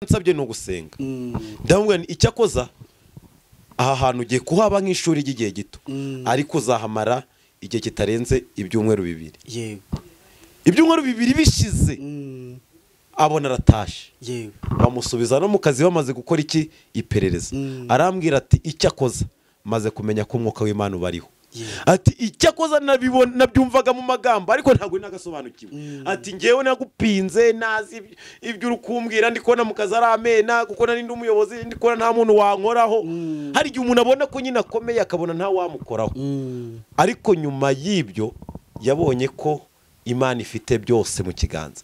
nsabye no gusenga ndamubwira icyo akoza aha hantu ugiye kuhaba nk'ishuri ry'igihe gito ariko uzahamara igihe kitarenze ibyumweru 2 yego ibyumweru 2 bishize abona aratashe yego bamusubiza no mu kazi bamaze gukora iki iperereza arambwira ati icyo akoza maze kumenya ko umwuka w'Imana ubariho ati icyo akoza nabyumvaga mu magambo ariko ntabwo nagasobanukiwe ati ngewe nagupinze nazi ibyo urukumbwira ndikona mu kazi aramena kuko nari ndi umuyobozi ndikona nta muntu wankoraho hari igihe umuntu abona ko nyine akomeye akabona nta wamukoraho ariko nyuma y'ibyo yabonye ko Imana ifite byose mu kiganza.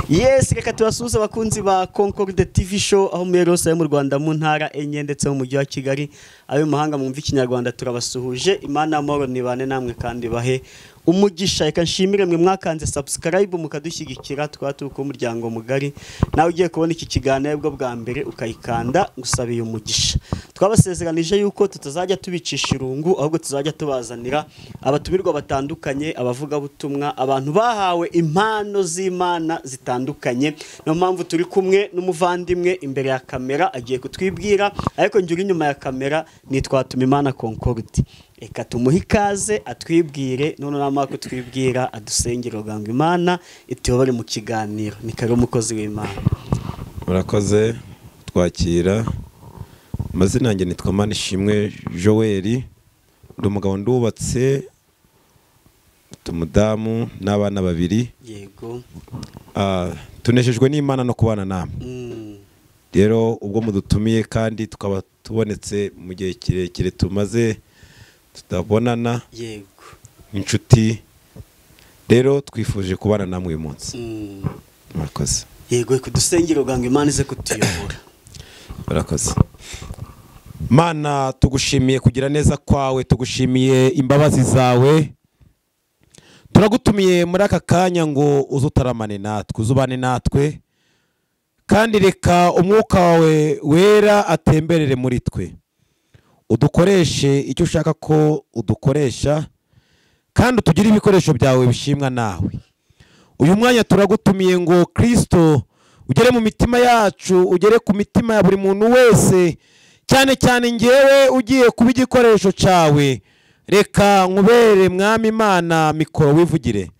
Yes, reka tubasuhuze abakunzi ba Concorde TV show aho muyerose mu Rwanda mu ntara enye ndetse mu mujyi wa Kigali ayo mahanga mwumva ikinyarwanda turabasuhuje. Imana amahoro nibane namwe kandi bahe umugisha. Reka nshimire mwe mwakanze subscribe mukadushyigikira twatuko umuryango mugari nawe ugiye kubona iki kiganiro bwo bwa mbere ukayikanda gusabiye umugisha. Twabasezeranije yuko tutazajya tubicisha irungu ahubwo tuzajya tubazanira abatumirwa batandukanye abavuga butumwa abantu bahawe impano z'Imana zitandukanye. No mpamvu turi kumwe n'umuvandimwe imbere ya kamera agiye kutwibwira ariko njye inyuma ya kamera nitwatuma Imana Concorde. Eka tumuhe ikaze atwibwire none namara kutwibwira adusengera ngo Imana ituyobore mu kiganiro. Ni kare umukozi w'Imana. Murakoze twakira amazina yanjye nitwa Manishimwe Joel ndi umugabo ndubatse tumudamu n'abana 2 yego tuneshejwe n'Imana no kubana namwe rero ubwo mudutumiye kandi tukaba tubonetse mu gihe kirekire tumaze tutabonana yego inshuti rero twifuje kubana namwe uyu munsi murakoze yego kudusengera ngo Imana ize kutuyobora. murakoze Mana tugushimiye kugira neza kwawe tugushimiye imbabazi zawe turagutumiye muri aka kanya ngo uzutaramane natwe uzubane natwe kandi reka umwuka wawe wera atemberere muri twe udukoreshe icyo ushaka ko udukoresha kandi utugire ibikoresho byawe bishimwa nawe. Uyu mwanya turagutumiye ngo Kristo ugere mu mitima yacu ugere ku mitima ya buri muntu wese cyane cyane ngewe ugiye kuba igikoresho cyawe. Reka nkubere mwami Imana mikoro wivugire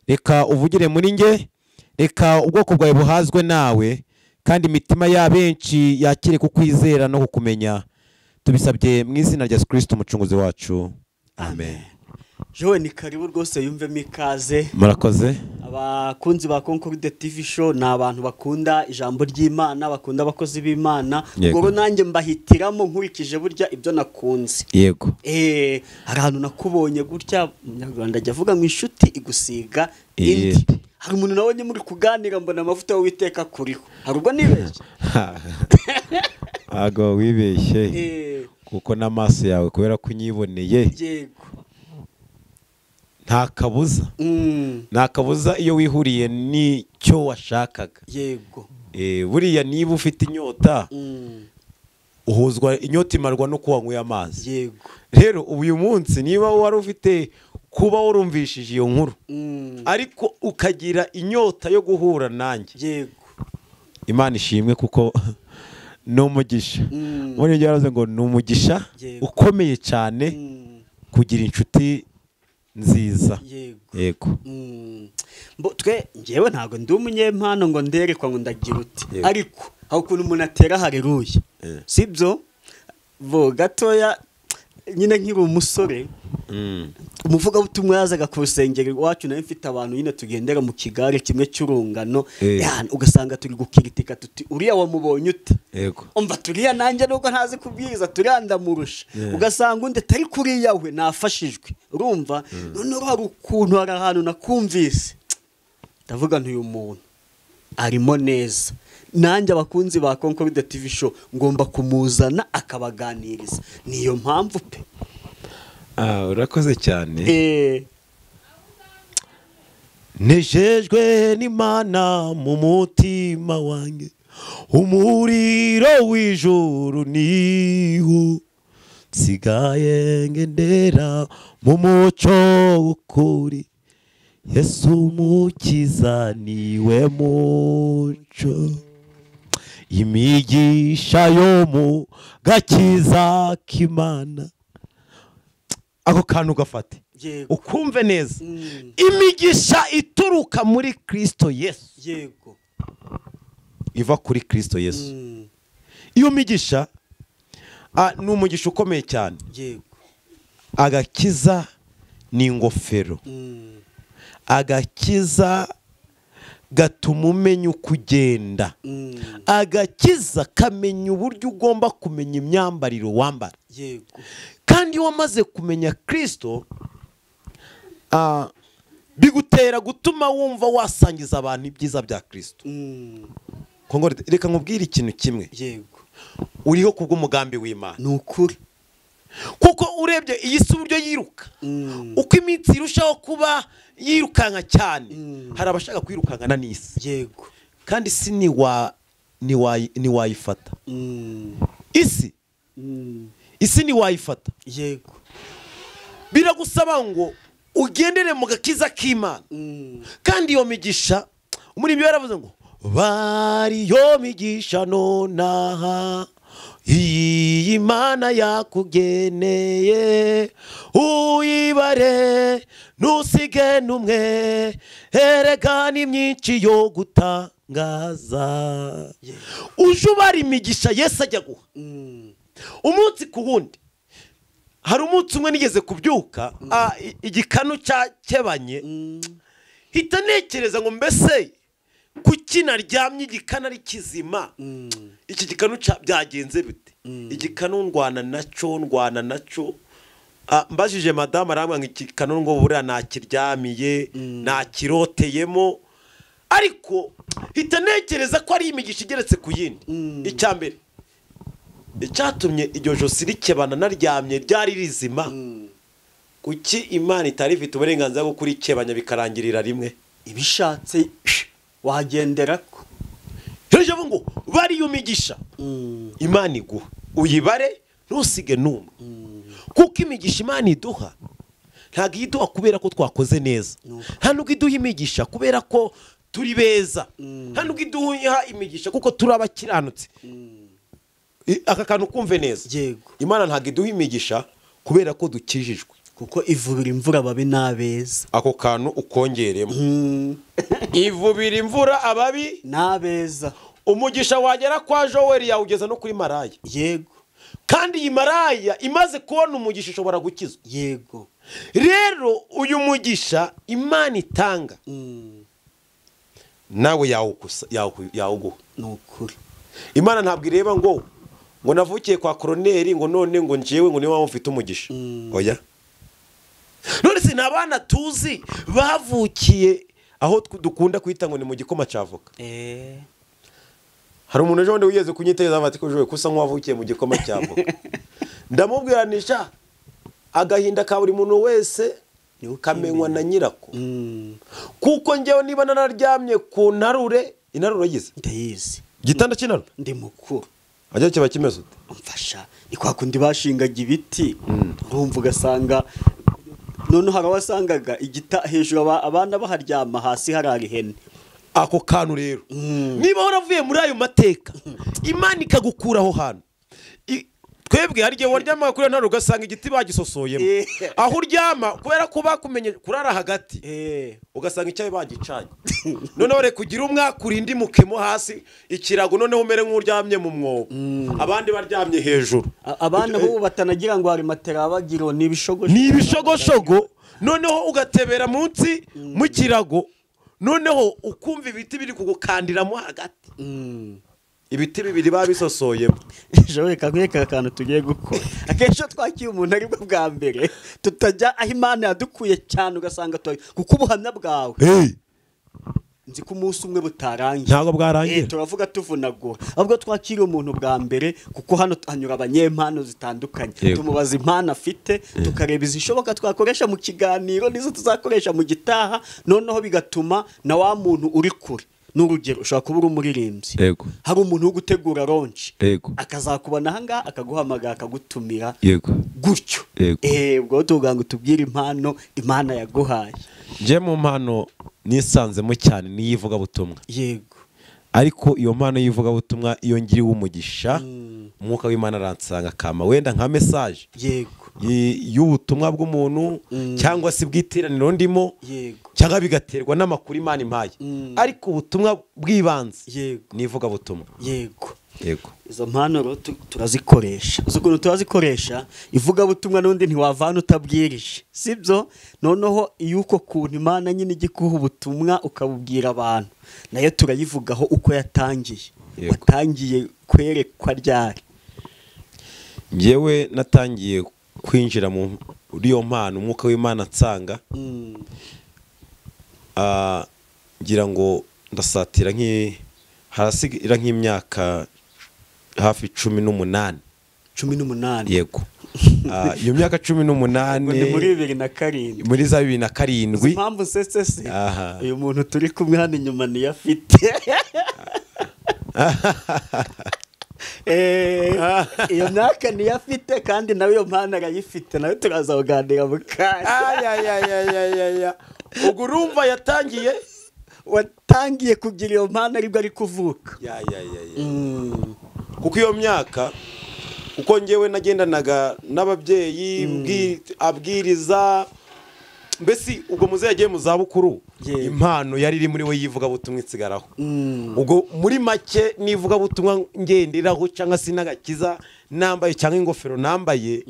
reka uvugire muri nge reka ubwoko bwawe buhazwe nawe kandi imitima ya benshi yakire kukwizera no kukumenya tubisabye mu izina rya Kristo umucunguzi wacu amen. Joe ni karibu rwose yumvemo ikaze. Murakoze. Abakunzi ba Concorde TV show ni abantu bakunda ijambo ry'Imana bakunda abakozi b'Imana ubwo nanjye mbahitiramo nkurikije burya ibyo nakunze. Yego. Hari ahantu nakubonye gutya umunyarwanda ajya avuga mu inshuti igusiga indi. Hari umuntu nabonye muri kuganira mbona amavuta y'Uwiteka kuriho. Hari ubwo nibeshye. Ago wibeshye. Kuko n'amaso yawe kubera kunyiboneye. Yego. Nta kabuza iyo wihuriye n'icyo washakaga. Yego. Buriya niba ufite inyota uhuzwa inyota imarwa no kunywa amazi. Yego. Rero uyu munsi niba wari ufite kuba urumvishije iyo nkuru ariko ukagira inyota yo guhura nanjye. Yego. Imana ishimwe kuko no mugisha. Muri gihe yaraze ngo no mugisha ukomeye cyane kugira inshuti nziza. Yego. Twe ngewe ntago ndi umunyempano ngo nderekwa ngo ndagira uti ariko aho kuntu umuntu atera haleluya sibyo bo gatoya nyine nkiri umusore umuvuga butumwa yazaga ku rusengero iwacu nawe mfite abantu nyine tugendera mu kigare kimwe cy'urungano ugasanga turi gukiritika tuti uriya wamubonye ute umva turiya nanjye nubwo ntazi kubwiriza turandamurusha ugasanga undi atari kuriya we nafashijwe urumva none hari ukuntu hari ahantu nakumvise ndavuga ntuyu muntu arimo neza nanjye abakunzi ba Concorde TV show ngomba kumuzana akabaganiriza niyo mpamvu pe. Urakoze cyane. Nejejwe n'Imana mu mutima wanjye umuriro w'ijuru niho nsigaye ngendera mu mucyo w'ukuri Yesu mukiza niwe mucyo imigisha yo mu gakiza k'Imana. Ako kantu gafate Yego. ukumve neza. Imigisha ituruka muri Kristo Yesu, Yego. iva kuri Kristo Yesu. Iyo migisha ni umugisha ukomeye cyane. Yego. Agakiza ni ingofero. Agakiza gatuma umenya uko ugenda. Agakiza kamenya uburyo ugomba kumenya imyambariro wambara. Yego. Kandi iyo wamaze kumenya Kristo, bigutera gutuma wumva wasangiza abantu ibyiza bya Kristo. Reka nkubwire ikintu kimwe. Yego. Uriho kubw'umugambi w'Imana. Ni ukuri. Kuko urebye iyi si uburyo yiruka, uko iminsi irushaho kuba yirukanka cyane, hari abashaka kwirukankana n'isi. Yego. Kandi isi ntiwayifata. Isi ntiwayifata. Yego. Biragusaba ngo ugendere mu gakiza k'Imana. Kandi iyo migisha muri ibyo yaravuze ngo bariyo migisha nonaha iyi Imana yakugeneye, uyibare ntusige n'umwe, erega ni myinshi yo gutangaza. Uje ubara imigisha Yesu ajya guha umunsi ku wundi. Hari umunsi umwe nigeze kubyuka, igikanu cyakebanye, hita ntekereza ngo mbese kuki naryamye igikanu ari kizima, iki gikanu byagenze bite? Igikanu ndwana naco. Mbajije madamu arambwira ngo igikanu ngo buriya nakiryamiye, nakiroteyemo. Ariko hita ntekereza ko ari imigisha igeretse ku yindi. Icya mbere, icyatumye iryo josi rikebana naryamye ryari rizima, kuki Imana itari ifite uburenganzira bwo kurikebanya bikarangirira rimwe? Ibishatse wagendera ko. Hejuru ngo bariyo migisha Imana iguha, uyibare ntusige n'umwe. Kuko imigisha Imana iduha ntabwo iduha kubera ko twakoze neza, nta nubwo iduha imigisha kubera ko turi beza, nta nubwo iduha imigisha kuko turi abakiranutse. Aka kantu kumve neza. Yego. Imana ntabwo iduha imigisha kubera ko dukijijwe, kuko ivubira imvura babi n'abeza. Ako kantu ukongeremo. Ivubira imvura ababi n'abeza. Umugisha wagera kwa Joel yawugeza no kuri Maraya. Yego. Kandi iyi Maraya imaze kubona umugisha ishobora gukizwa. Yego. Rero uyu mugisha Imana itanga, nawe yawuguha. Ni ukuri. Imana ntabwo ireba ngo navukiye kwa koroneri ngo none ngo njewe ngo niwe mfite umugisha. Oya. None se nabana tuzi bavukiye aho dukunda kwita ngo ni mu gikoma cyavoka. Hari umuntu ejo wende wigeze kunyitegereza bati ko jowe kusa nk'uwavukiye mu gikoma cyavoka. Ndamubwiranisha agahinda ka buri muntu wese kamenywa na nyirako. Kuko njyewe niba nararyamye ku ntarure, intarure yize ndayizi, igitanda cy'intarure ndi mukuru. Ajya kiba kimeze ute? Mfasha ni kwa kundi bashingaga ibiti, urumva ugasanga none harawasangaga hejuru abana baharyama, hasi harari ihene. Ako kantu rero niba waravuye muri ayo mateka, Imana ikagukura aho hantu. Twebwe hari igihe waryama kuri ntarure ugasanga igiti bagisosoyemo, aho uryama kubera ko bakumenye kurara hagati, ugasanga icyayi bagicanye. Noneho reka kugira umwaka urindi mukemo hasi ikirago, noneho umere nk'uryamye mu mwobo, abandi baryamye hejuru. Abana bo batanagira ngo hari matera bagiro ni ibishogoshogo, noneho ugatebera munsi mu kirago, noneho ukumva ibiti biri kugukandiramo hagati. Ibiti bibiri babisosoyemo. Jowe kakwereka akantu tugiye gukora. Akenshi twakiye umuntu ari bwo bwa mbere, tutajya aho Imana yadukuye cyane ugasanga kuko ubuhamya bwawe nzi ko umunsi umwe butarangiye. Ntabwo bwarangiye. Turavuga tuvunagura. Ahubwo twakiriye umuntu bwa mbere, kuko hano hanyura abanyempano zitandukanye. Tumubaza impano afite, tukareba izishoboka twakoresha mu kiganiro n'izo tuzakoresha mu gitaha, noneho bigatuma na wa muntu uri kure. N'urugero ushobora kuba uri umuririmbyi, hari umuntu wo gutegura launch, akazakubona ahangaha akaguhamagara akagutumira gutyo. Ubwo tuvuga ngo tubwire impano Imana yaguhaye. Nje mu mpano nisanzemo cyane niyivuga butumwa. Yego. ariko iyo mpano y'ivugabutumwa iyo ngiriwe umugisha umwuka w'Imana aransanga kama wenda nka message y'ubutumwa bw'umuntu cyangwa se bw'iteraniro ndimo cyangwa bigaterwa n'amakuru Imana impaye ariko ubutumwa bw'ibanze ni ivugabutumwa. Yego izo mpano turazikoresha ukuntu turazikoresha ivugabutumwa n'undi ntiwavana utabwirije sibyo. noneho iyo uko kuntu Imana nyine igikuha ubutumwa ukabubwira abantu nayo turayivugaho uko yatangiye. Watangiye kwerekwa ryari? Njyewe natangiye kwinjira muri iyo mpano umwuka w'Imana nsanga ngira ngo ndasatira harasigira nk'imyaka hafi 18. Yego iyo myaka 18 ni muri 2007 muri za 2007. Impamvu sese uyu muntu turi kumwe hano inyuma ni yafite iyo myaka ni yafite kandi nawe iyo mpano arayifite nawe turaza kuganira mukanya. ubwo urumva watangiye kugira iyo mpano aribwo ari kuvuka. kuko iyo myaka uko njyewe nagendanaga n'ababyeyi abwiriza mbese ubwo muze yagiye mu zabukuru impano yari iri muri we yivuga butumwa itsigaraho. ubwo muri make nivuga butumwa ngenderaho cyangwa se n'agakiza nambaye cyangwa ingofero nambaye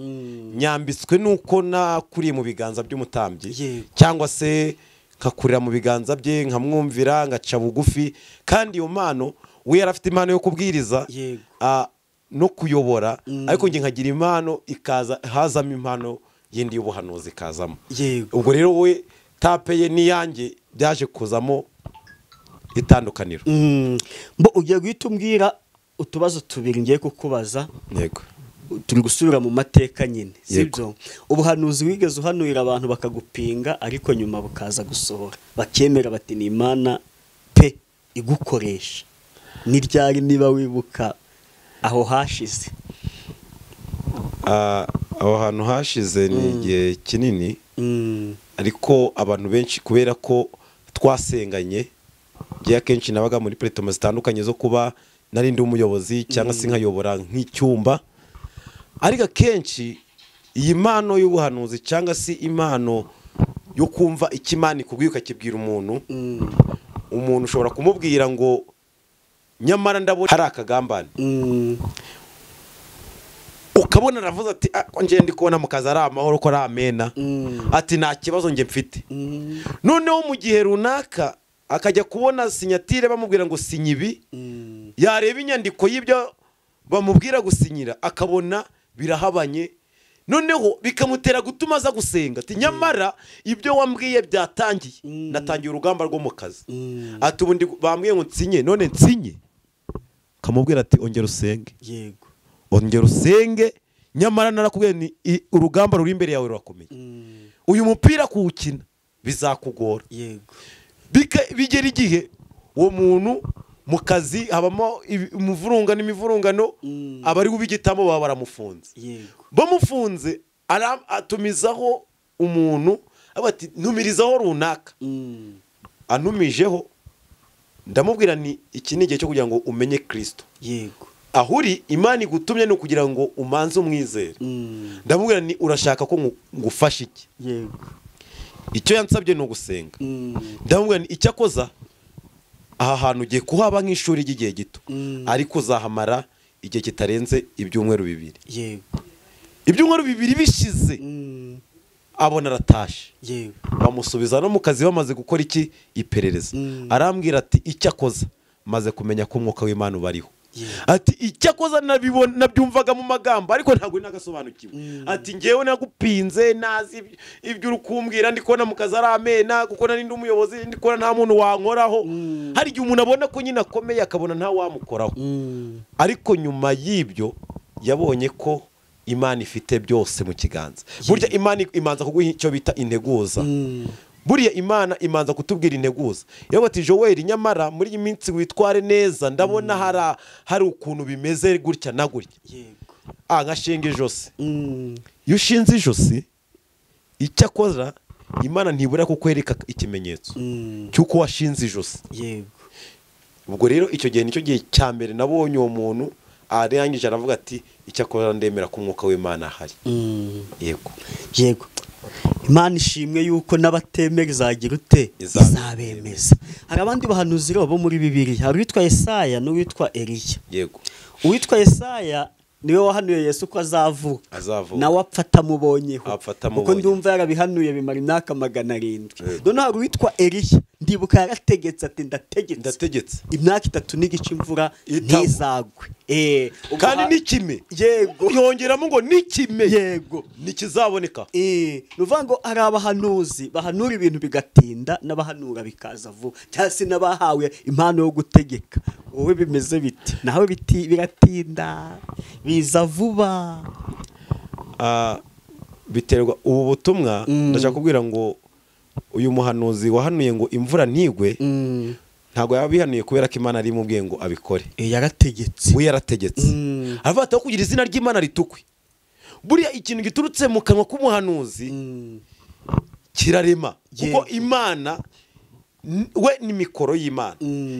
nyambitswe nuko nakuriye mu biganza by'umutambyi cyangwa se nkakurira mu biganza bye nkamwumvira ngaca bugufi. kandi iyo mpano we yarafite impano yo kubwiriza no kuyobora ariko nge nkagira impano ikaza hazamo impano yindi y'ubuhanuzi ikazamo. ubwo rero we tapeye niyange byaje kuzamo itandukaniro. ugiye guhita umbwira utubazo tubiri ngiye kukubaza. Yego turi gusubira mu mateka nyine sibyo. ubuhanuzi wigeze uhanurira abantu bakagupinga ariko nyuma bukaza gusohora bakemera bati ni Imana pe igukoresha ni ryari niba wibuka aho hashize? aho hantu hashize ni igihe kinini ariko abantu benshi kubera ko twasenganye gihe akenshi nabaga muri platform zitandukanye zo kuba narindi umuyobozi cyangwa se nkayobora nk'icyumba. ariko akenshi iyi mpano y'ubuhanuzi cyangwa se impano yo kumva ikimani kubwira ukakibwira umuntu ushobora kumubwira ngo nyamara ndabona hari akagambane ukabona aravuze ati nje ndi kubona mu kazi ari amahoro ko ari amena ati nta kibazo nge mfite. noneho mu gihe runaka akajya kubona sinyatire bamubwira ngo sinyibi yareba inyandiko y'ibyo bamubwira gusinyira akabona birahabanye noneho bikamutera gutuma aza gusenga ati nyamara ibyo wambwiye byatangiye natangiye urugamba rwo mu kazi ati ubundi bambwiye ngo nsinye none nsinye kamubwira ati ongera usenge. Yego ongera usenge nyamara narakubwiye ni urugamba ruri imbere yawe rurakomeye uyu mupira kuwukina bizakugora. Yego bigera igihe uwo muntu mu kazi habamo umuvurunga n'imivurungano abari ubigitamo baba baramufunze. bamufunze atumizaho umuntu ati ntumirizaho runaka antumijeho ndamubwira ni iki ni igihe cyo kugira ngo umenye Kristo. Yego ahuri Imana igutumye no kugira ngo umanze umwizere. ndamubwira ni urashaka ko ngufasha iki? Yego icyo yansabye no gusenga. ndamubwira ni icyakoza aha hantu ugiye kuhaba nk'ishuri ry'igihe gito ariko uzahamara igihe kitarenze ibyumweru 2. Yego ibyumweru 2 bishize abona aratashe. Yego bamusubiza no mu kazi bamaze gukora iki iperereza. arambwira ati icyakoza maze kumenya ko umwuka w'Imana bariho. ati icyakoza nabyumvaga mu magambo ariko ntago nagasobanukiwe. ati ngewe nagupinze nazi ibyo urukumbwira ndikona mu kazi ari amena kuko narindi umuyobozi ndikona nta muntu wankoraho. hari igihe umuntu abona ko nyine akomeye akabona nta wamukoraho ariko nyuma y'ibyo yabonye ko Imana ifite byose mu kiganza. burya Imana imanza kuguha icyo bita integuza. buriya Imana imanza kutubwira integuza yewe ati Joel nyamara muri iyi minsi witware neza ndabona hari ukuntu bimeze gutya na gutya. Yego ngashinga ijosi. iyo ushinze ijosi icyakoza Imana ntibura kukwereka ikimenyetso cyuko washinze ijosi. Yego ubwo rero icyo gihe nicyo gihe cya mbere nabonye uwo muntu arangije aravuga ati icyakora ndemera ko umwuka w'Imana ahari. Yego Imana ishimwe yuko n'abatemera izagira ute izabemeza. Hari abandi bahanuzi bo muri Bibiliya, hari uwitwa Yesaya n'uwitwa Eliya. Uwitwa Yesaya niwe wahanuye Yesu ko azavuka nawe apfa atamubonyeho kuko ndumva yarabihanuye bimara imyaka 700. None hari uwitwa Eliya ndibuka yarategetse ati ndategetse imyaka 3 n'igice imvura ntizagwe. Kandi nikime yego yongeramo ngo nikime yego nikizaboneka. Nuvuga ngo ari abahanuzi bahanura ibintu bigatinda n'abahanura bikaza vuba, cyase n'abahawe impano yo gutegeka. Wowe bimeze biti naho biti biratinda biza vuba. Biterwa ubu butumwa ndashaka kubwira ngo uyu muhanuzi wahanuye ngo imvura ntigwe ntago yabihanuye kubera ko Imana ari mu bwengo abikore. Yarategetse we yarategetse avata kugira izina ry'Imana ritukwe. Buriya ikintu giturutse mu kanwa k'umuhanuzi kirarema kuko Imana we ni mikoro y'Imana.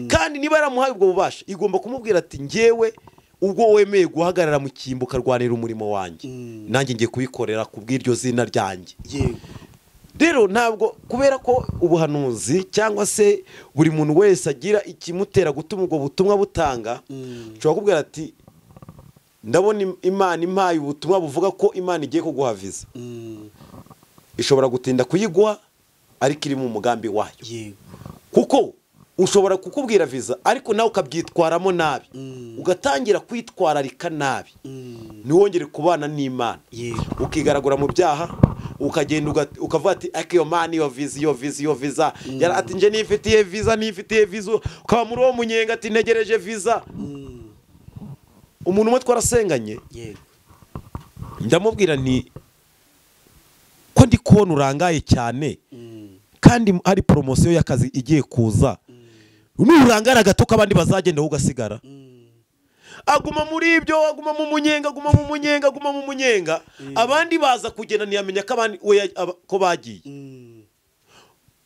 Kandi niba yaramuhaye ubwo bubasha igomba kumubwira ati ngewe ubwo wemeye guhagarara mu kimbo karwanira umurimo wanjye nanjye ngiye kubikorera kubw'iryo zina ryanjye. Rero ntabwo kubera ko ubuhanuzi cyangwa se buri muntu wese agira ikimutera gutuma ubwo butumwa butanga, cyo kubwira ati ndabona Imana impaye ubutumwa buvuga ko Imana igiye kuguha viza. Ishobora gutinda kuyiguha ariko iri mu mugambi wayo. Kuko ushobora kukubwira viza ariko nawe ukabyitwaramo nabi ugatangira kwitwararika nabi niwongere kubana n'Imana ukigaragura mu byaha ukagenda ukavuga ati akiyo mani yo viza yara ati nje nifitiye viza ukaba muri uwo munyenga ati ntegereje viza. Umuntu umwe twarasenganye ndamubwira nti ko ndi kubona urangaye cyane kandi hari promotion y'akazi igiye kuza nurangara gato kabandi bazagenda ugasigara. Aguma muri ibyo aguma mu munyenga abandi baza kugenda ntiyamenya ko abandi we ko bagiye.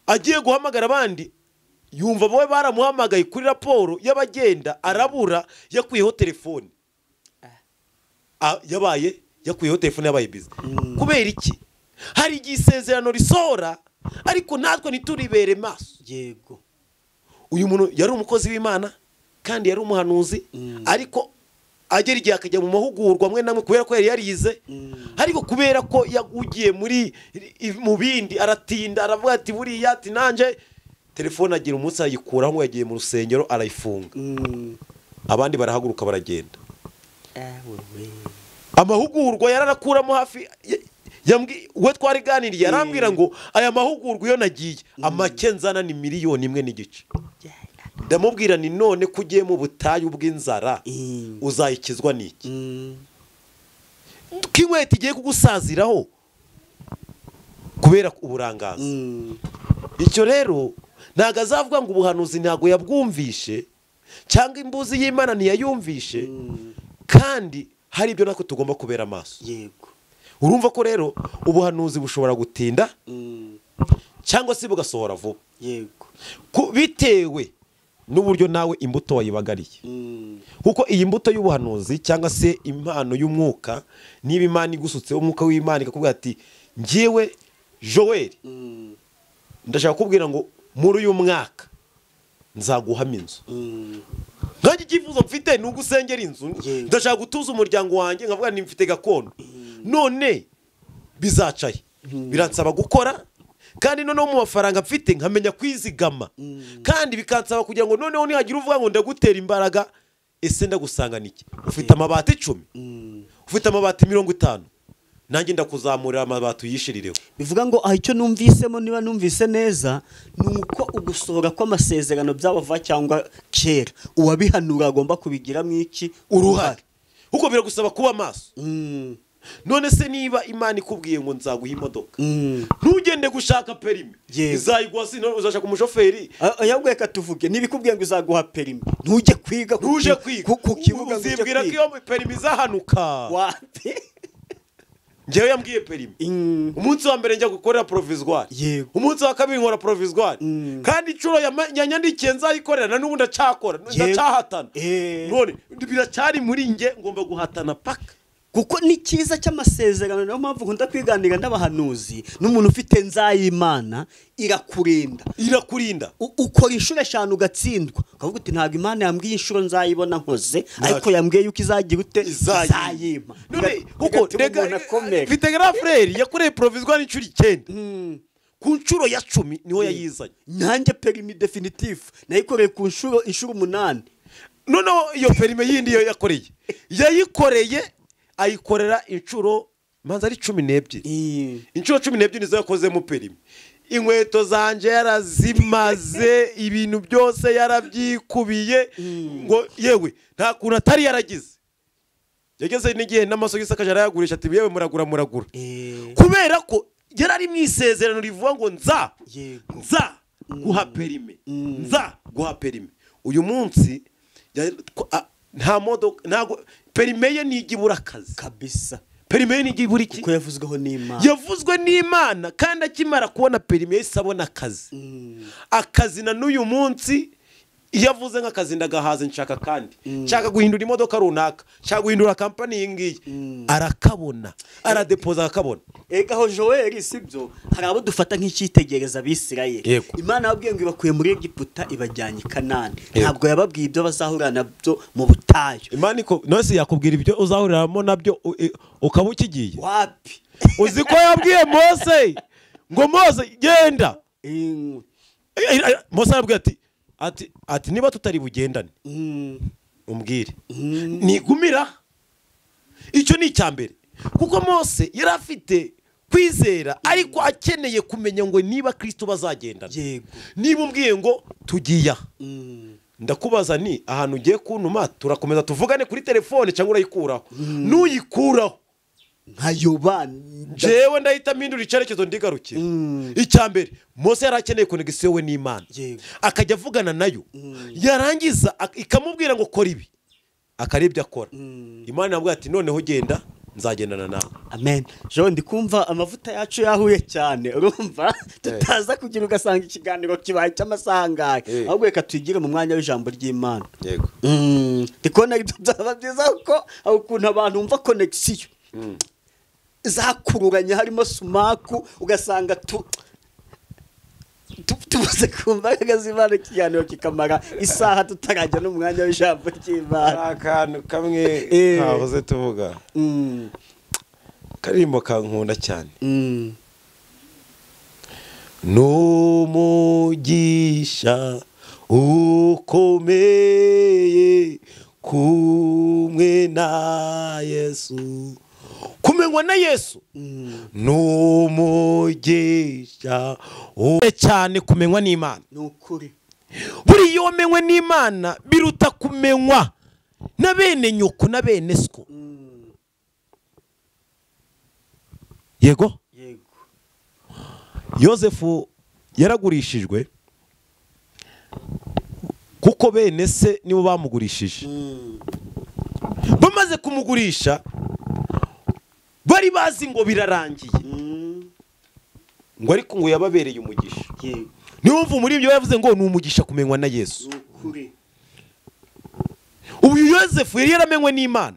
Agiye guhamagara abandi yumva bowe baramuhamagaye kuri raporo y'abagenda arabura yakwiyeho telefone. Yakwiyeho telefone yabaye busy. Kubera iki? Hari igisezerano risora ariko natwe nituribere maso. Yego uyu muntu yari umukozi w'Imana kandi yari umuhanuzi ariko agera igihe akajya mu mahugurwa amwe namwe kubera ko yari yarize ariko kubera ko yagugiye mu bindi aratinda aravuga ati buriya ati nanje telefone agira umunsi ayikuraho ngo yagiye mu rusengero arayifunga. Abandi barahaguruka baragenda. Amahugurwa yararakuramo hafi we twariganiriye yarambwira ngo aya mahugurwa iyo nagiye amakenzana ni 1.5 miliyoni. Ndamubwira ni none kugiye mu butayu bw'inzara uzayikizwa niki? Kinkwete igiye kugusaziraho kubera uburangaza. Icyo rero ntago azavuga ngo ubuhanuzi ntago yabwumvishe cyangwa imbuzi y'Imana ntiyayumvishe kandi hari ibyo nako tugomba kubera amaso. Yego urumva ko rero ubuhanuzi bushobora gutinda cyangwa se bugasohora vuba. Yego bitewe n'uburyo nawe imbuto wayibagariye. Kuko iyi mbuto y'ubuhanuzi cyangwa se impano y'umwuka niba Imana igusutse umwuka w'Imana ikakubwira ati ngiyewe Joel ndashaka kubwira ngo muri uyu mwaka nzaguhama inzu. Ngaje ikifuzo mfite n'ugusengera inzu ndashaka gutuza umuryango wanjye nkavuga ni mfite gakondo. None bizacaye biransaba gukora kandi noneho mu mafaranga mfite nkamenya kwizigama kandi bikansaba kugira ngo noneho nihagira uvuga ngo ndagutera imbaraga ese ndagusanga niki? Ufite amabati 10 ufite amabati 50 nanjye ndakuzamurira amabati uyishirireho. Bivuga ngo icyo numvisemo niba numvise neza nuko ugusohora kw'amasezerano by'abava cyangwa kera uwabihanura agomba kubigiramo iki uruhare uko biragusaba kuba maso. None se niba Imana ikubwiye ngo nzaguha imodoka ntugende gushaka perime izayigwa sino uzashaka umushoferi yabwiye katuvuge nibikubwiye ngo izaguha perime ntuje kwiga ku kibuga uzibwira ko iyo perime izahanuka wapi ngewe yambwiye perime umunsi wa mbere njya gukorera provisoire yego umunsi wa kabiri nkora provisoire kandi inshuro yanyandikiye nzayikorera na n'ubu ndacyahatana none biracyari muri nge ngomba guhatana paka kuko ni cyiza cy'amasezerano niyo mpamvu nkunda kwiganira n'abahanuzi n'umuntu ufite nzayimana irakurinda ukora inshuro 5 ugatsindwa ukavuga uti ntabwo imana yambwiye inshuro nzayibona nkoze ariko yambwiye yuko izagira ute izayima kuko mfite grand frère yakoreye provisoire inshuro 9 ku nshuro ya 10 niho yayizanye nanjye permis definitif nayikoreye ku nshuro 8 noneho iyo permis yindi yo yayikoreye ayikorera inshuro manza ari 12 inshuro 12 nizo yakoze mu perimi inkweto zanje yarazimaze ibintu byose yarabyikubiye ngo yewe nta kuntu atari yaragize yageze n'igihe n'amasogisi akajara yagurisha ati yewe muragura kubera ko yarari mu isezerano rivuga ngo nza guha perimi uyu munsi nta modoka ntago perime ye nigibura akazi kabisa perime ye nigibura iki kuko yavuzwe n'Imana kandi akimara kubona perime ye sabona akazi na n'uyu munsi iyo avuze nk'akazi ndagahaze nshaka kandi nshaka guhindura imodoka runaka nshaka guhindura kampani yingiye arakabona aradepoza akabona aho Joel sibyo hari abo dufata nk'icyitegereza Abisirayeli Imana yabwiye ngo ibakuye muri Egiputa ibajyanye Kanani ntabwo yababwiye ibyo bazahurira nabyo mu butayu Imana iko nose yakubwira ibyo uzahuriramo nabyo ukaba ukigiye wapi uzi ko yabwiye Mose ngo Mose genda Mose yabwiye ati niba tutari bugendane umbwire nigumira icyo ni icyambere kuko Mose yari afite kwizera ariko akeneye kumenya ngo niba Kristo bazagendana niba umbwiye ngo tugiya ndakubaza ni ahantu ugiye kuntuma turakomeza tuvugane kuri telefone cyangwa urayikuraho nuyikuraho nkayoba jewe ndahita mpindura icyerekezo ndigarukira icyambere Mose yarakeneye connection we n'Imana akajya avugana nayo yarangiza ikamubwira ngo kora ibi akarebye akora Imana yabwiye ati noneho genda nzagendana nawe amen jo ndikumva amavuta yacu yahuye cyane urumva tutaza kugira ugasanga ikiganiro kibaye cy'amasangaye ahubwo reka twigire mu mwanya w'ijambo ry'Imana yego ndikona bitaba byiza ko ukuntu abantu umva connection zakururanye harimo sumaku ugasanga tubuze kumva kagazimana ikiganiro kikamara isaha tutarajya no mwanya w'ijambo ry'Imana akantu kamwe kahoze tuvuga karimo kankunda cyane n'umugisha ukomeye kumwe na Yesu kumenywa na Yesu n'umugisha cyane kumenywa n'Imana n'ukuri buri iyo menywe n'Imana biruta kumenywa na bene nyoko na bene sko yego Yosefu yaragurishijwe kuko bene se nibo bamugurishije bamaze kumugurisha bari bazi ngo birarangiye ngo ariko ngo yababereye umugisha niyo mvu muri ibyo yavuze ngo n'umugisha kumenywa na Yesu ubu Yosefu yari yaramenywe n'Imana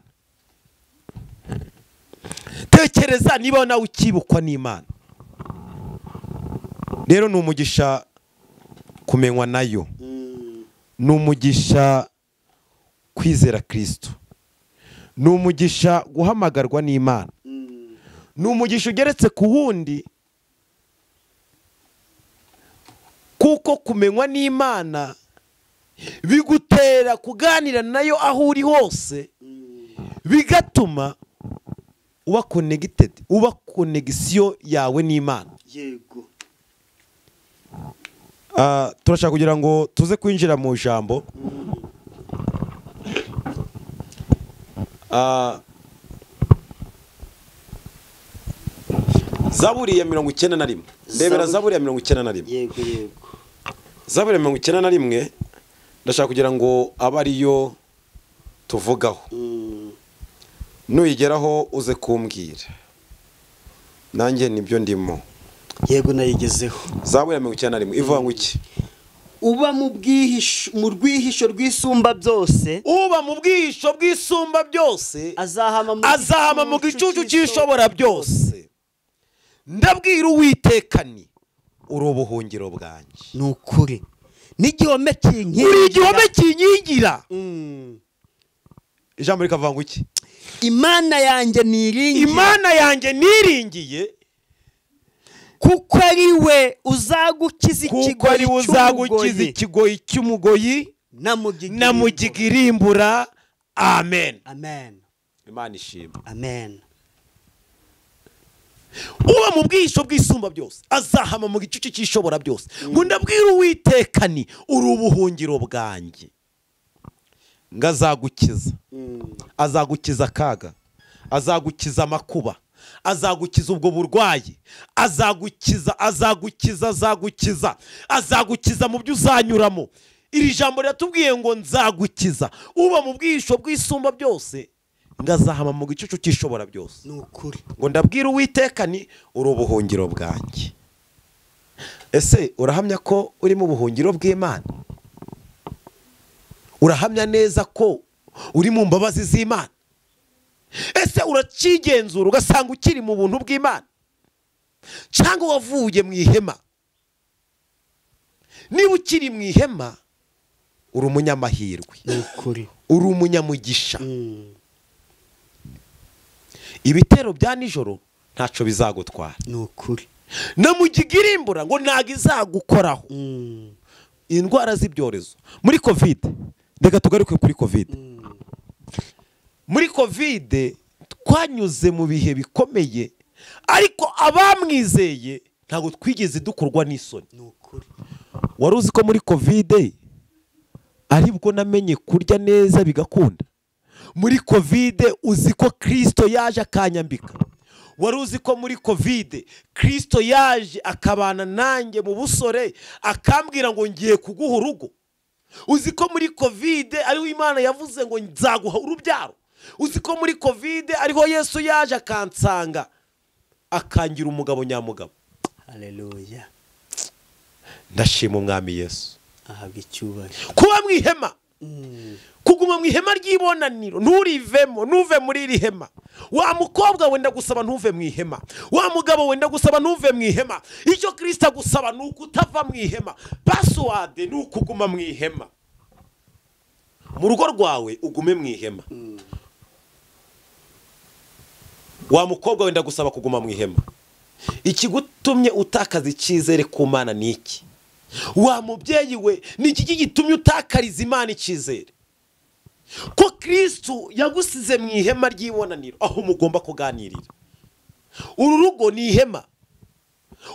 tekereza niba nawe ukibukwa n'Imana rero n'umugisha kumenywa nayo n'umugisha kwizera Kristo n'umugisha guhamagarwa n'Imana n'umugisha ugeretse ku wundi kuko kumenywa n'Imana bigutera kuganira nayo aho uri hose bigatuma uba connected uba connection yawe n'Imana yego turashaka kugira ngo tuze kwinjira mu jambo Zaburi ya 91 ndebera Zaburi ya 91 yego Zaburi ya 91 ndashaka kugira ngo abariyo tuvugaho nuyigeraho uze kumbwira nanjye nibyo ndimo. Yego nayigezeho. Zaburi ya 91 ivuga ngo iki? Uba mu rwihisho rw'isumba byose, uba mu bwihisho bw'isumba byose azahama mu gicucu cy'ishobora byose. Ndabwira Uwiteka nti uri ubuhungiro bwanjye. Ni ukuri. N'igihome kinkingira. Uri igihome kinkingira. Ijambo rikavuga ngo iki? Imana yanjye niringiye. Imana yanjye niringiye. Kuko ari we uzagukiza ikigoyi cy'umugoyi na mugiga irimbura. Amen. Amen. Imana ishimwe. Amen. Uba mu bwihisho bw'isumba byose azahama mu gicucu cy'ishobora byose. Ngo ndabwira Uwiteka nti uri ubuhungiro bwanjye. Ngazagukiza. Azagukiza akaga, azagukiza amakuba, azagukiza ubwo burwayi, azagukiza mu byo uzanyuramo. Iri jambo riratubwiye ngo nzagukiza. Uba mu bwihisho bw'isumba byose ngazahama mu gicucu cy'ishobora byose. Ni ukuri. Ngo ndabwira Uwiteka ni uri ubuhungiro bwanjye. Ese urahamya ko uri mu buhungiro bw'Imana? Urahamya neza ko uri mu mbabazi z'Imana? Ese uracigenzura ugasanga ukiri mu buntu bw'Imana? Cyangwa wavuye mu ihema? Niba ukiri mu ihema uri umunyamahirwe. Ni ukuri. Uri umunyamugisha. Ibitero bya nijoro ntaco bizagutwara. Ni ukuri. Na mugiga irimbura ngo ntago izagukoraho. Indwara z'ibyorezo muri covid, ndeka tugaruke kuri covid. Muri covid twanyuze mu bihe bikomeye, ariko abamwizeye ntago twigeze dukorwa n'isoni. Ni ukuri. Wari uzi ko muri covid aribwo namenye kurya neza bigakunda? Muri covid uzi ko Kristo yaje akanyambika? Wari uzi ko muri covid Kristo yaje akabana nanjye mu busore akambwira ngo ngiye kuguha urugo? Uzi ko muri covid ariho Imana yavuze ngo nzaguha urubyaro? Uzi ko muri covid ariho Yesu yaje akansanga akangira umugabo nyamugabo? Haleluya. Ndashima umwami Yesu. Ahabwa icyubahiro. Kuba mu ihema, kuguma mu ihema ry'ibonaniro, nturivemo, ntuve muri iri hema. Wa mukobwa wenda gusaba ntuve mu ihema, wa mugabo wenda gusaba ntuve mu ihema. Icyo Kristo agusaba ni ukutava mu ihema. Password ni ukuguma mu ihema. Mu rugo rwawe ugume mu ihema. Wa mukobwa wenda gusaba kuguma mu ihema. Ikigutumye utakaza icyizere ku Mana ni iki? Wa mubyeyi we ni iki gitumye utakariza Imana icyizere? Ko Kristo yagusize mu ihema ry'ibonaniro aho mugomba kuganirira. Uru rugo ni ihema.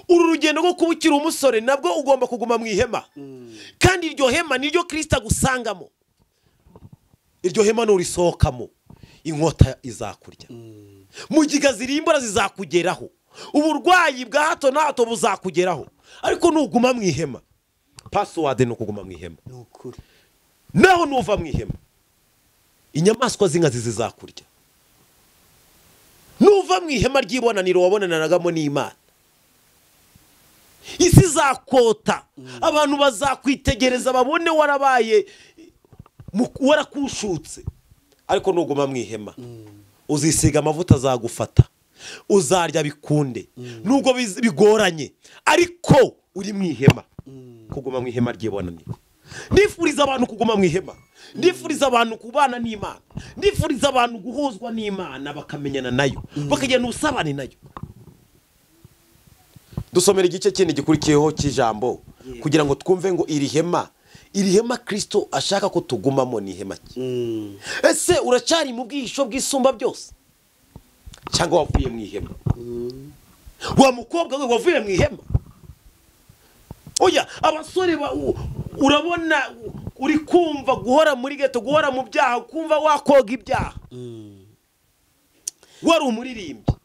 Uru rugendo rwo kuba ukiri umusore nabwo ugomba kuguma mu ihema. Kandi iryo hema niryo Kristo agusangamo. Iryo hema nurisohokamo inkota izakurya. Mugiga zirimbura zizakugeraho. Uburwayi bwa hato na hato buzakugeraho. Ariko nuguma mu ihema. Password ni ukuguma mu ihema. Ni ukuri. Naho nuva mu ihema inyamaswa z'inkazi zizakurya. Nuva mu ihema ry'ibonaniro wabonanagamo n'Imana, isi zakota. Abantu bazakwitegereza babone warabaye warakushutse. Ariko nuguma mu ihema uzisiga amavuta azagufata, uzarya bikunde nubwo bigoranye, ariko uri mu ihema. Kuguma mu ihema ry'ibonaniro. Ndifuriza abantu kuguma mu ihema. Ndifuriza abantu kubana n'Imana. Ndifuriza abantu guhozwa n'Imana bakamenyana nayo, bakagenda usabane nayo. Dusomera igice kindi gikurikiyeho cy'ijambo kugira ngo twumve ngo iri hema Kristo ashaka ko tugumamo ni ihema ki? Ese uracari mu bwihisho bw'isumba byose cyangwa wavuye mu ihema? Wa mukobwa we wavuye mu ihema? Oya, abasore urabona uri kumva guhora muri geto, guhora mu byaha, kumva wakoga ibyaha. Wari umuririmbyi,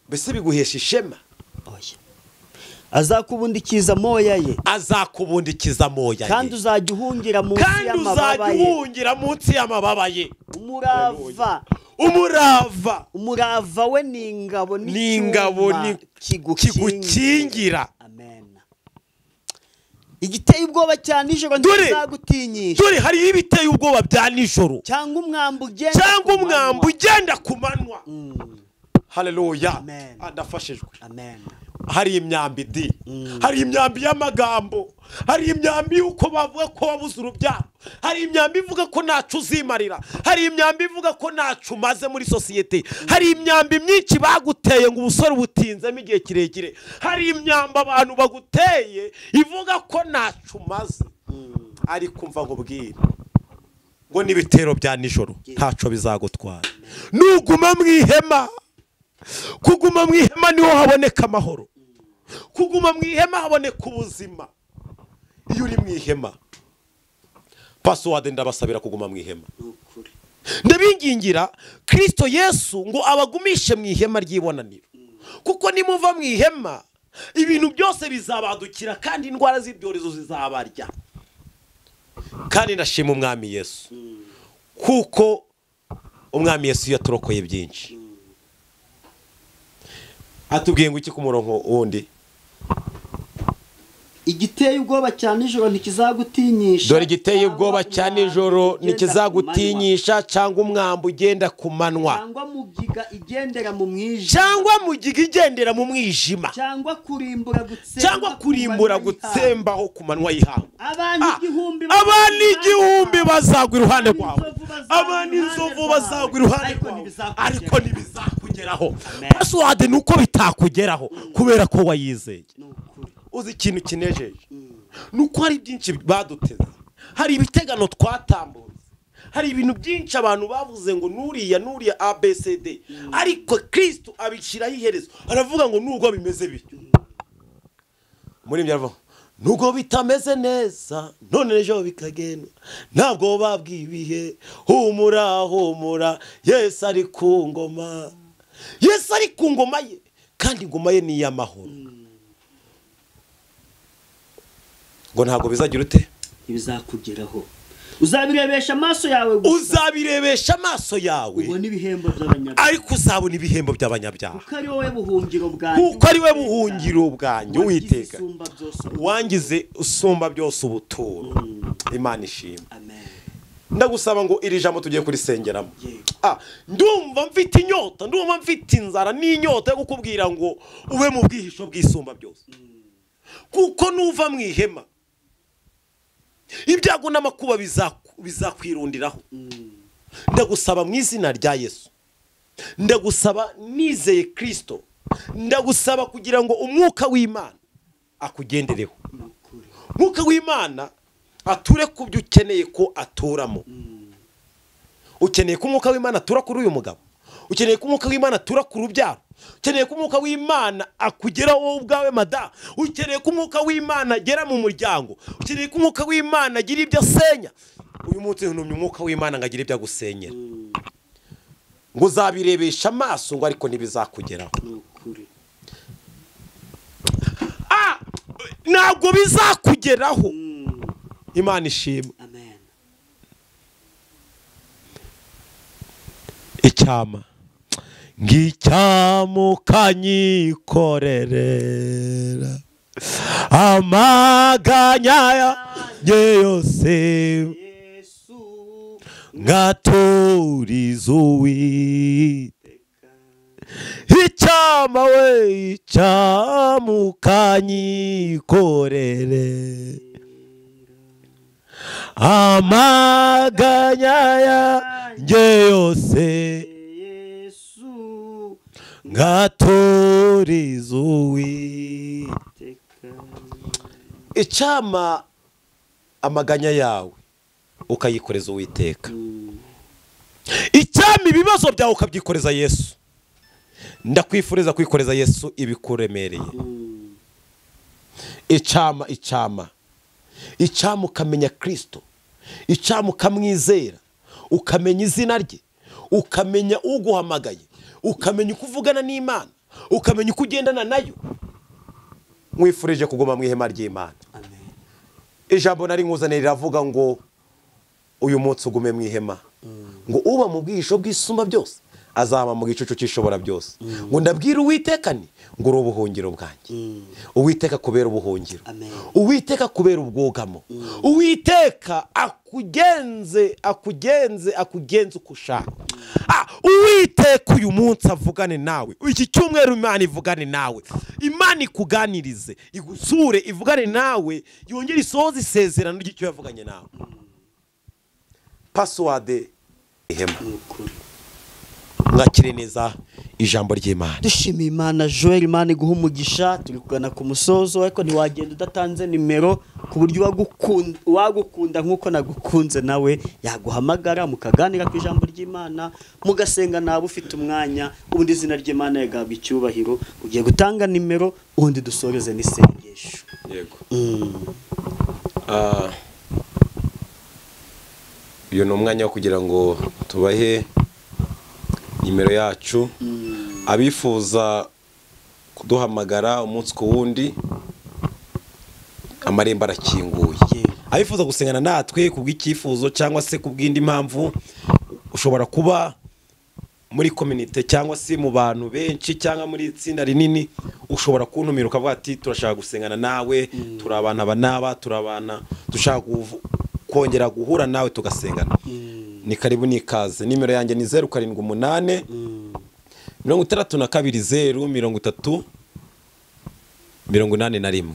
mbese biguhesha ishema? Oya. Azakubundikiza moya ye. Azakubundikiza moya ye. Kandi uzajya uhungira munsi y'amababa ye. Kandi uzajya uhungira munsi y'amababa ye. Umurava. umurava we ni ingabo kigukingira. Amen. Igiteye ubwoba cyane nijoro ntizagutinyisha. Dore hari ibiteye ubwoba bya nijoro cyangwa umwambi ugenda ku manywa. Haleluya. Adafashijwe. Amen. Hari imyambi hari imyambi y'amagambo, hari imyambi uko bavuga ko wabuze urubyaro, hari imyambi ivuga ko ntacu uzimarira, hari imyambi ivuga ko ntacu umaze muri sosiyete, hari imyambi myinshi baguteye ngo ubusore butinzemo igihe kirekire, hari imyambi abantu baguteye ivuga ko ntacu umaze. Ariko mva nkubwire ngo n'ibitero bya nijoro ntaco bizagutwara. Nuguma mu ihema, kuguma mu ihema niho haboneka amahoro, kuguma mu ihema haboneka ubuzima. Iyo uri mu ihema, password ndabasabira kuguma mu ihema. Ndabingingira Kristo Yesu ngo abagumishe mu ihema ry'ibonaniro, kuko nimuva mu ihema ibintu byose bizabadukira kandi indwara z'ibyorezo zizabarya. Kandi ndashima umwami Yesu, kuko umwami Yesu yaturokoye byinshi. Atubwiye ngo iki ku murongo wundi? Igiteye ubwoba cyane nijoro ntikizagutinyisha. Dore igiteye ubwoba cyane nijoro ntikizagutinyisha, cyangwa umwambi ugenda ku manywa, cyangwa mugiga igendera mu mwijima, cyangwa kurimbura gutsembaho ku manywa y'ihangu. Abantu igihumbi bazagwa iruhande rwawe, abantu inzovu bazagwa iruhande rwawe, ariko ntibizakugeraho. Password nuko bitakugeraho kubera ko wayizeye. Uzi ikintu kinejeje nuko hari byinshi baduteze, hari ibitegano twatambutse, hari ibintu byinshi abantu bavuze ngo nuriya ABCD, ariko Kristo abishiraho iherezo. Aravuga ngo nubwo bimeze bityo, muri byarva nubwo bitameze neza none ejo bikagenda, ntabwo babwibihe, humura Yesu ari ku ngoma, Yesu ari ku ngoma ye, kandi ingoma ye ni y'amahoro. Ngo ntabwo bizagira ute? Ibizakugeraho. Uzabirebesha amaso yawe gusa. Uzabirebesha amaso yawe. Ubona ibihembo by'abanyabyaha. Ariko uzabona ibihembo by'abanyabyaha. Kuko ari wowe buhungiro bwanjye. Kuko ari we buhungiro bwanjye Uwiteka. Wangize usumba byose ubuturo. Imana ishimwe. Amen. Ndagusaba ngo iri jambo tugiye kurisengeramo. Ndumva mfite inyota, ndumva mfite inzara n'inyota yo kukubwira ngo ube mu bwihisho bw'isumba byose. Kuko nuva mu ihema, ibyago n'amakuba bizakwirundiraho. Ndagusaba mu izina rya Yesu, ndagusaba nizeye Kristo, ndagusaba kugira ngo umwuka w'Imana akugendereho. Umwuka w'Imana ature ku byo ukeneye ko aturamo. Ukeneye ko umwuka w'Imana atura kuri uyu mugabo, ukeneye ko umwuka w'Imana atura ku rubyaro, ukeneye ko umwuka w'Imana akugeraho wowe ubwawe mada, ukeneye ko umwuka w'Imana agera mu muryango, ukeneye ko umwuka w'Imana agira ibyo asenya. Uyu munsi ntumye umwuka w'Imana ngagira ibyo agusenyera, ngo uzabirebesha amaso ngo ariko ntibizakugeraho. Ntabwo bizakugeraho. Imana ishimwe. Icyama ngicyamukanyikorerera amaganya yanjye yose, ngaturiza Uwiteka. Icyama we icyamukanyikorere amaganya yanjye yose, ngaturiza Uwiteka. Icyama amaganya yawe ukayikoreza Uwiteka. Icyama ibibazo byawe ukabyikoreza Yesu. Ndakwifuriza kwikoreza Yesu ibikuremereye. Icyama ukamenya Kristo, icyama ukamwizera, ukamenya izina rye, ukamenya uguhamagaye, ukamenya uko uvugana n'Imana, ukamenya uko ugendana nayo. Mwifurije kuguma mu ihema ry'Imana. Ijambo nari nkuzanira riravuga ngo uyu munsi ugume mu ihema, ngo uba mu bwihisho bw'isumba byose azaba mu gicucu cy'ishobora byose. Ngo ndabwira Uwiteka ni ngo uri ubuhungiro bwanjye. Uwiteka kubera ubuhungiro. Uwiteka kubera ubwogamo. Uwiteka akugenze uko ushaka. Uwiteka uyu munsi avugane nawe. Iki cyumweru Imana ivugane nawe. Imana ikuganirize, igusure, ivugane nawe, yongere isohoze isezerano ry'icyo yavuganye nawe. Password ihema. Mwakire neza ijambo ry'Imana. Dushimiye Imana Joel, Imana iguha umugisha. Turi kugana ku musozo ariko ntiwagenda udatanze nimero ku buryo wagukunda nkuko nagukunze nawe yaguhamagara mukaganira ku ijambo ry'Imana, mugasenga nawe ufite umwanya, ubundi izina ry'Imana yagabwa icyubahiro. Ugiye gutanga nimero ubundi dusoreze n'isengesho. Yego. Iyo ni umwanya wo kugira ngo tubahe nimero yacu. Abifuza kuduhamagara umunsi ku wundi, amarembo arakinguye. Abifuza gusengana natwe kubw'icyifuzo cyangwa se kubw'indi mpamvu, ushobora kuba muri community cyangwa se mu bantu benshi cyangwa muri itsinda rinini, ushobora kuntumira ukavuga ati turashaka gusengana nawe, turabana abanaba, turabana dushaka kongera guhura nawe tugasengana. Ni karibu nikaze. Nimero yanjye ni 078 62 030 81.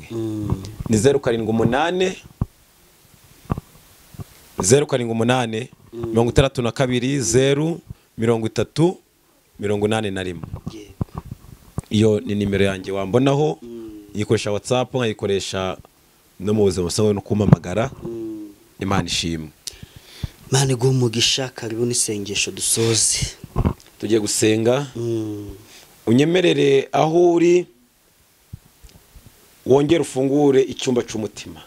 Ni 078 038 62 030 81. Iyo ni nimero yanjye wambonaho. Yikoresha WhatsApp, nkayikoresha no mu buzima busanzwe no kumamagara. Imana ishimwe. Imana iguha umugisha. Karibu n'isengesho dusoze. Tugiye gusenga. Unyemerere aho uri wongere ufungure icyumba cy'umutima.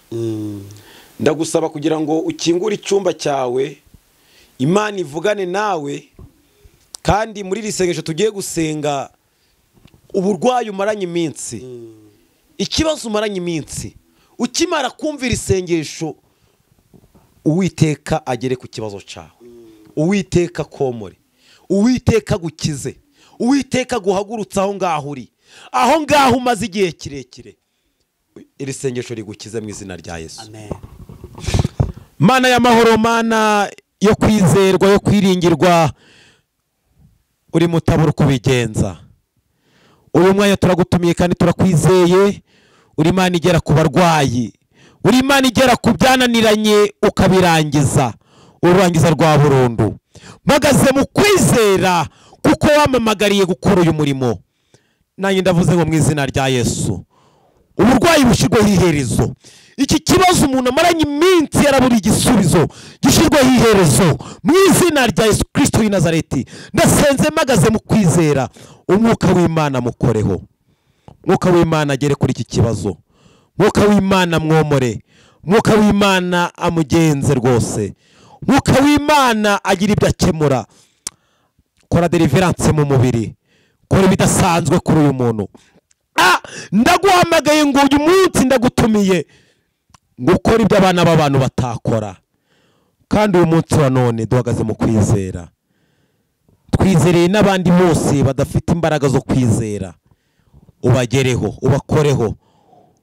Ndagusaba kugira ngo ukingure icyumba cyawe, Imana ivugane nawe. Kandi muri iri sengesho tugiye gusenga uburwayi umaranye iminsi, ikibazo umaranye iminsi, ukimara kumvira isengesho, Uwiteka agere ku kibazo cyawe. Uwiteka komore, Uwiteka gukize, Uwiteka guhagurutsa aho ngaho uri, aho ngaho umaze igihe kirekire. Iri sengesho rigukize mu izina rya Yesu. Amen. Mana y'amahoro, Mana yo kwizerwa, yo kwiringirwa, uri mutabura kubigenza. Uyu mwanya turagutumiye kandi turakwizeye. Uri Imana igera ku barwayi, uri Imana igera ku byananiranye ukabirangiza, ururangiza rwa burundu. Mpagaze mu kwizera kuko wamamagariye gukora uyu murimo. Nanjye ndavuze ngo mu izina rya Yesu, uburwayi bushirweho iherezo. Iki kibazo umuntu amaranye iminsi yarabura igisubizo, gishirweho iherezo mu izina rya Yesu Kristo w'i Nazareti. Ndasenze mpagaze mu kwizera, umwuka w'Imana mukoreho. Mwuka w'Imana agere kuri iki kibazo. Mwuka w'Imana mwomore. Mwuka w'Imana amugenze rwose. Mwuka w'Imana agira ibyo akemura. Kora deliverance mu mubiri, kora bidasanzwe kuri uyu muntu. Ndaguhamagaye ngo uyu munsi ndagutumiye ngo ukore ibyo abana b'abantu batakora. Kandi uyu munsi wa none duhagaze mu kwizera, twizereye n'abandi bose badafite imbaraga zo kwizera. Ubagereho, ubakoreho,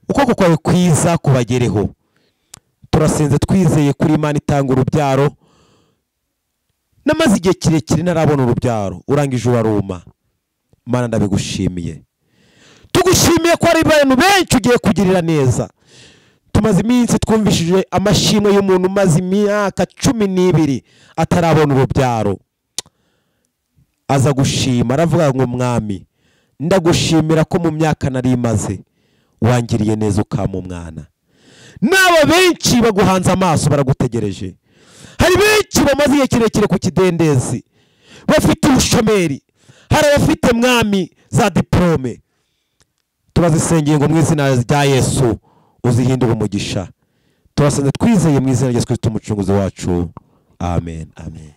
ukuboko kwawe kwiza kubagereho. Turasenze twizeye kuri Imana itanga urubyaro. Namaze igihe kirekire ntarabona urubyaro, urangije uraruma. Mana ndabigushimiye. Tugushimiye ko ari abantu benshi ugiye kugirira neza. Tumaze iminsi twumvishije amashimwe y'umuntu umaze imyaka 12 atarabona urubyaro. Aza gushima, aravuga ngo mwami, ndagushimira ko mu myaka nari maze wangiriye neza ukama umwana. N'aba benshi baguhanze amaso baragutegereje. Hari benshi bamaze igihe kirekire ku kidendezi, bafite ubushomeri, hari abafite mwami za diplome. Turazisengeye ngo mu izina rya Yesu uzihindure umugisha. Turasenze twizeye mu izina rya Yesu Kristo umucunguzi wacu. Amen. Amen.